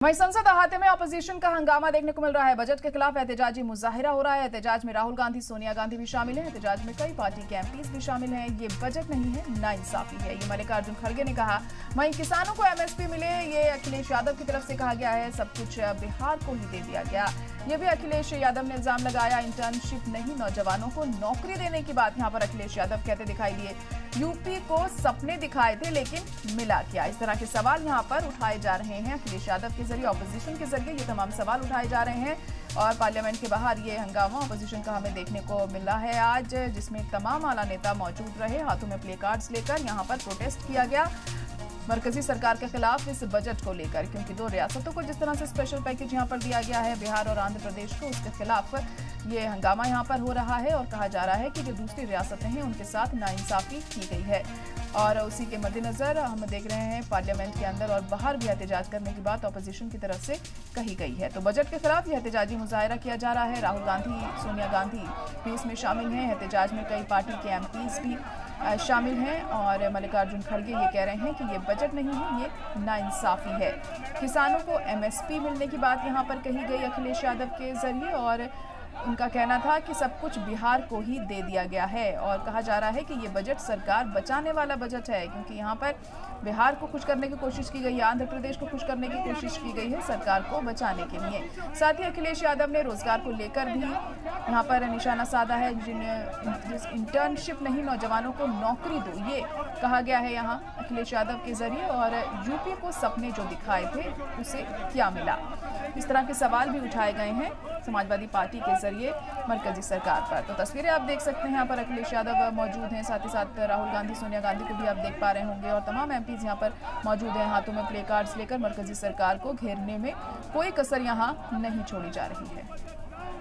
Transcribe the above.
वहीं संसद अहाते में ऑपोजिशन का हंगामा देखने को मिल रहा है। बजट के खिलाफ एहतजाजी मुजाहिरा हो रहा है। एहतजाज में राहुल गांधी, सोनिया गांधी भी शामिल हैं। एहतजाज में कई पार्टी के एमपीज भी शामिल हैं। ये बजट नहीं है, नाइंसाफी है, ये मल्लिकार्जुन खड़गे ने कहा। वहीं किसानों को एमएसपी मिले, ये अखिलेश यादव की तरफ से कहा गया है। सब कुछ बिहार को ही दे दिया गया, ये भी अखिलेश यादव ने इल्जाम लगाया। इंटर्नशिप नहीं, नौजवानों को नौकरी देने की बात यहाँ पर अखिलेश यादव कहते दिखाई दिए। यूपी को सपने दिखाए थे लेकिन मिला क्या, इस तरह के सवाल यहाँ पर उठाए जा रहे हैं। अखिलेश यादव के जरिए, ऑपोजिशन के जरिए ये तमाम सवाल उठाए जा रहे हैं। और पार्लियामेंट के बाहर ये हंगामा ऑपोजिशन का हमें देखने को मिला है आज, जिसमें तमाम आला नेता मौजूद रहे। हाथों में प्ले कार्ड्स लेकर यहाँ पर प्रोटेस्ट किया गया मरकजी सरकार के खिलाफ इस बजट को लेकर, क्योंकि दो रियासतों को जिस तरह से स्पेशल पैकेज यहाँ पर दिया गया है, बिहार और आंध्र प्रदेश को, उसके खिलाफ ये हंगामा यहाँ पर हो रहा है। और कहा जा रहा है कि जो दूसरी रियासतें हैं उनके साथ नाइंसाफी की गई है। और उसी के मद्देनजर हम देख रहे हैं पार्लियामेंट के अंदर और बाहर भी एहतजाज करने की बात ऑपोजिशन की तरफ से कही गई है। तो बजट के खिलाफ यह एहतजाजी मुजाहिरा किया जा रहा है। राहुल गांधी, सोनिया गांधी भी इसमें शामिल हैं। एहतजाज में कई पार्टी के एमपीज भी शामिल हैं। और मल्लिकार्जुन खड़गे ये कह रहे हैं कि ये बजट नहीं है, ये नाइंसाफी है। किसानों को एमएसपी मिलने की बात यहाँ पर कही गई अखिलेश यादव के जरिए। और उनका कहना था कि सब कुछ बिहार को ही दे दिया गया है। और कहा जा रहा है कि ये बजट सरकार बचाने वाला बजट है, क्योंकि यहाँ पर बिहार को खुश करने की कोशिश की गई है, आंध्र प्रदेश को खुश करने की कोशिश की गई है सरकार को बचाने के लिए। साथ ही अखिलेश यादव ने रोजगार को लेकर भी यहाँ पर निशाना साधा है। जिस इंटर्नशिप नहीं, नौजवानों को नौकरी दो, ये कहा गया है यहाँ अखिलेश यादव के जरिए। और यूपी को सपने जो दिखाए थे उसे क्या मिला, इस तरह के सवाल भी उठाए गए हैं समाजवादी पार्टी के जरिए मरकजी सरकार पर। तो तस्वीरें आप देख सकते हैं, यहाँ पर अखिलेश यादव मौजूद हैं, साथ ही साथ राहुल गांधी, सोनिया गांधी को भी आप देख पा रहे होंगे। और तमाम एमपीज यहाँ पर मौजूद हैं, हाथों में प्ले कार्ड्स लेकर मरकजी सरकार को घेरने में कोई कसर यहाँ नहीं छोड़ी जा रही है।